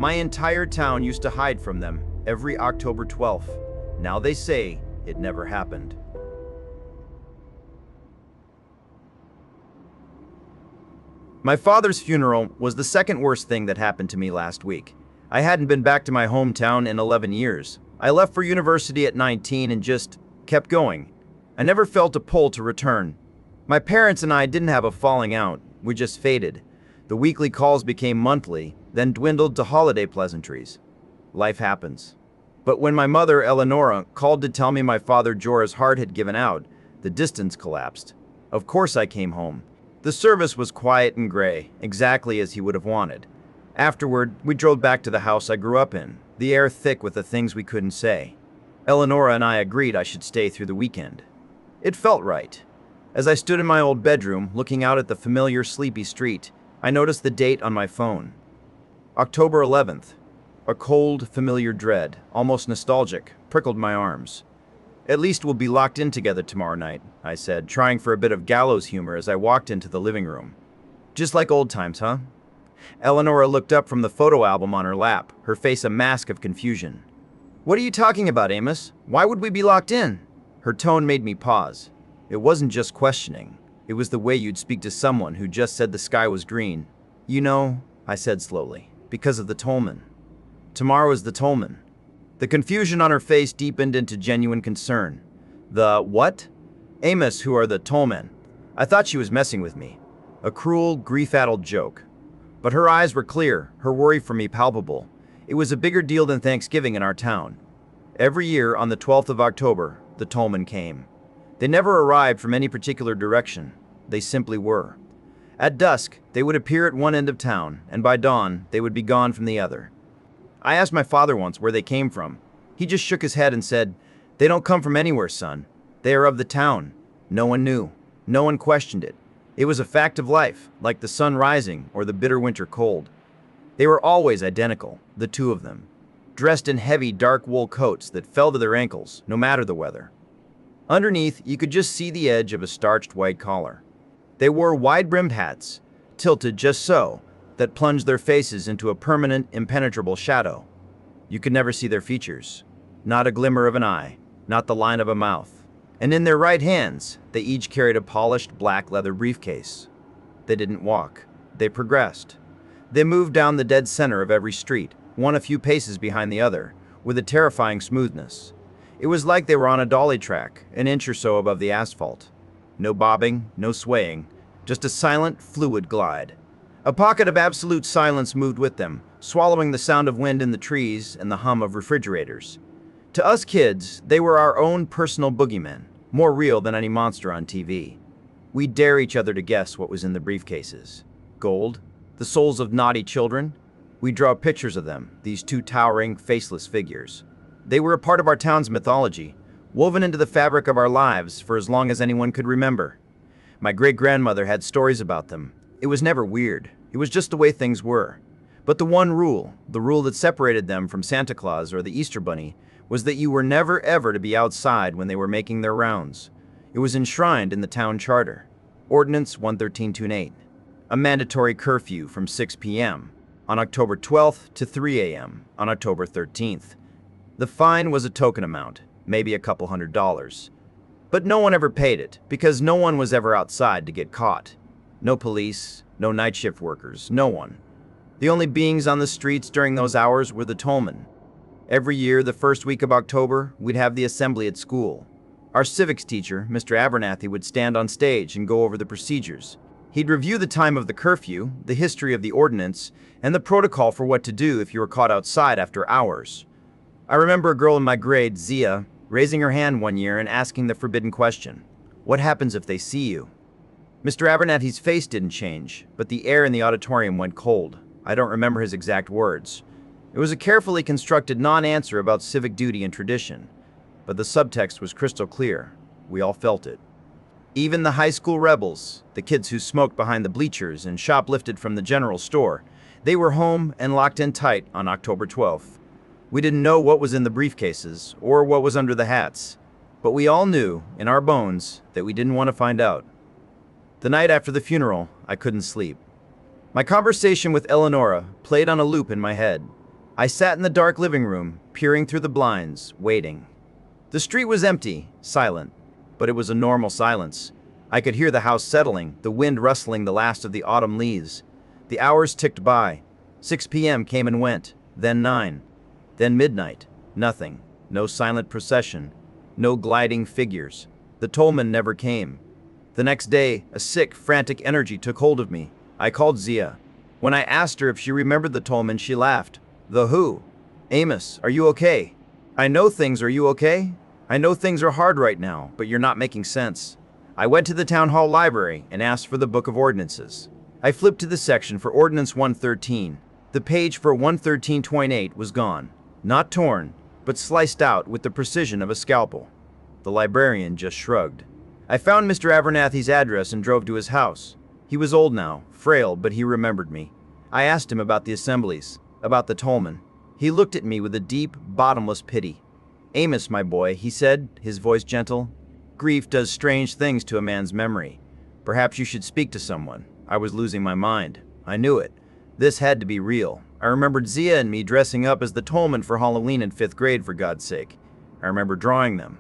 My entire town used to hide from them every October 12th. Now they say it never happened. My father's funeral was the second worst thing that happened to me last week. I hadn't been back to my hometown in 11 years. I left for university at 19 and just kept going. I never felt a pull to return. My parents and I didn't have a falling out, we just faded. The weekly calls became monthly, then dwindled to holiday pleasantries. Life happens. But when my mother, Eleonora, called to tell me my father, Jorah's heart had given out, the distance collapsed. Of course I came home. The service was quiet and gray, exactly as he would have wanted. Afterward, we drove back to the house I grew up in, the air thick with the things we couldn't say. Eleonora and I agreed I should stay through the weekend. It felt right. As I stood in my old bedroom, looking out at the familiar sleepy street, I noticed the date on my phone. October 11th. A cold, familiar dread, almost nostalgic, prickled my arms. At least we'll be locked in together tomorrow night, I said, trying for a bit of gallows humor as I walked into the living room. Just like old times, huh? Eleonora looked up from the photo album on her lap, her face a mask of confusion. What are you talking about, Amos? Why would we be locked in? Her tone made me pause. It wasn't just questioning. It was the way you'd speak to someone who just said the sky was green. You know, I said slowly, because of the Tollmen. Tomorrow is the Tollmen. The confusion on her face deepened into genuine concern. The what? Amos, who are the Tollmen? I thought she was messing with me. A cruel, grief-addled joke. But her eyes were clear, her worry for me palpable. It was a bigger deal than Thanksgiving in our town. Every year, on the 12th of October, the Tollmen came. They never arrived from any particular direction. They simply were. At dusk, they would appear at one end of town, and by dawn, they would be gone from the other. I asked my father once where they came from. He just shook his head and said, "They don't come from anywhere, son. They are of the town." No one knew. No one questioned it. It was a fact of life, like the sun rising or the bitter winter cold. They were always identical, the two of them, dressed in heavy, dark wool coats that fell to their ankles, no matter the weather. Underneath, you could just see the edge of a starched white collar. They wore wide-brimmed hats, tilted just so, that plunged their faces into a permanent, impenetrable shadow. You could never see their features. Not a glimmer of an eye, not the line of a mouth. And in their right hands, they each carried a polished black leather briefcase. They didn't walk. They progressed. They moved down the dead center of every street, one a few paces behind the other, with a terrifying smoothness. It was like they were on a dolly track, an inch or so above the asphalt. No bobbing, no swaying, just a silent, fluid glide. A pocket of absolute silence moved with them, swallowing the sound of wind in the trees and the hum of refrigerators. To us kids, they were our own personal boogeymen, more real than any monster on TV. We'd dare each other to guess what was in the briefcases. Gold? The souls of naughty children? We'd draw pictures of them, these two towering, faceless figures. They were a part of our town's mythology, woven into the fabric of our lives for as long as anyone could remember. My great-grandmother had stories about them. It was never weird. It was just the way things were. But the one rule, the rule that separated them from Santa Claus or the Easter Bunny, was that you were never ever to be outside when they were making their rounds. It was enshrined in the town charter. Ordinance 11328. A mandatory curfew from 6 p.m. on October 12th to 3 a.m. on October 13th. The fine was a token amount, maybe a couple $100. But no one ever paid it, because no one was ever outside to get caught. No police, no night shift workers, no one. The only beings on the streets during those hours were the Tollmen. Every year, the first week of October, we'd have the assembly at school. Our civics teacher, Mr. Abernathy, would stand on stage and go over the procedures. He'd review the time of the curfew, the history of the ordinance, and the protocol for what to do if you were caught outside after hours. I remember a girl in my grade, Zia, raising her hand one year and asking the forbidden question, "What happens if they see you?" Mr. Abernathy's face didn't change, but the air in the auditorium went cold. I don't remember his exact words. It was a carefully constructed non-answer about civic duty and tradition, but the subtext was crystal clear. We all felt it. Even the high school rebels, the kids who smoked behind the bleachers and shoplifted from the general store, they were home and locked in tight on October 12th. We didn't know what was in the briefcases or what was under the hats, but we all knew, in our bones, that we didn't want to find out. The night after the funeral, I couldn't sleep. My conversation with Eleonora played on a loop in my head. I sat in the dark living room, peering through the blinds, waiting. The street was empty, silent, but it was a normal silence. I could hear the house settling, the wind rustling the last of the autumn leaves. The hours ticked by. 6 p.m. came and went, then 9, then midnight. Nothing. No silent procession. No gliding figures. The Tollmen never came. The next day, a sick, frantic energy took hold of me. I called Zia. When I asked her if she remembered the Tollmen, she laughed. The who? Amos, are you okay? I know things, are you okay? I know things are hard right now, but you're not making sense. I went to the town hall library and asked for the Book of Ordinances. I flipped to the section for Ordinance 113. The page for 113.28 was gone. Not torn, but sliced out with the precision of a scalpel. The librarian just shrugged. I found Mr. Abernathy's address and drove to his house. He was old now, frail, but he remembered me. I asked him about the assemblies, about the Tollmen. He looked at me with a deep, bottomless pity. Amos, my boy, he said, his voice gentle. Grief does strange things to a man's memory. Perhaps you should speak to someone. I was losing my mind. I knew it. This had to be real. I remembered Zia and me dressing up as the Tollmen for Halloween in 5th grade, for God's sake. I remember drawing them.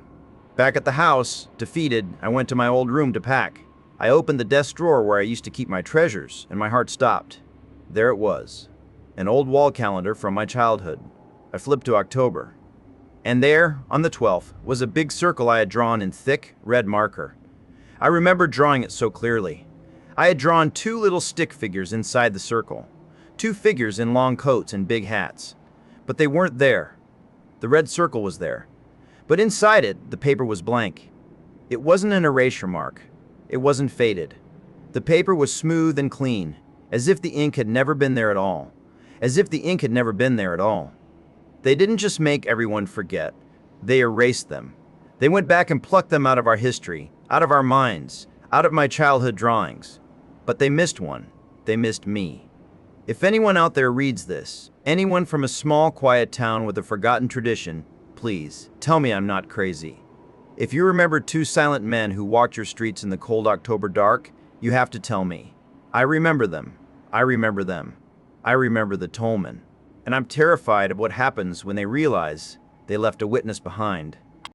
Back at the house, defeated, I went to my old room to pack. I opened the desk drawer where I used to keep my treasures, and my heart stopped. There it was. An old wall calendar from my childhood. I flipped to October. And there, on the 12th, was a big circle I had drawn in thick, red marker. I remember drawing it so clearly. I had drawn 2 little stick figures inside the circle. 2 figures in long coats and big hats. But they weren't there. The red circle was there. But inside it, the paper was blank. It wasn't an erasure mark. It wasn't faded. The paper was smooth and clean, as if the ink had never been there at all. As if the ink had never been there at all. They didn't just make everyone forget. They erased them. They went back and plucked them out of our history, out of our minds, out of my childhood drawings. But they missed one. They missed me. If anyone out there reads this, anyone from a small, quiet town with a forgotten tradition, please, tell me I'm not crazy. If you remember 2 silent men who walked your streets in the cold October dark, you have to tell me. I remember them. I remember them. I remember the Tollmen. And I'm terrified of what happens when they realize they left a witness behind.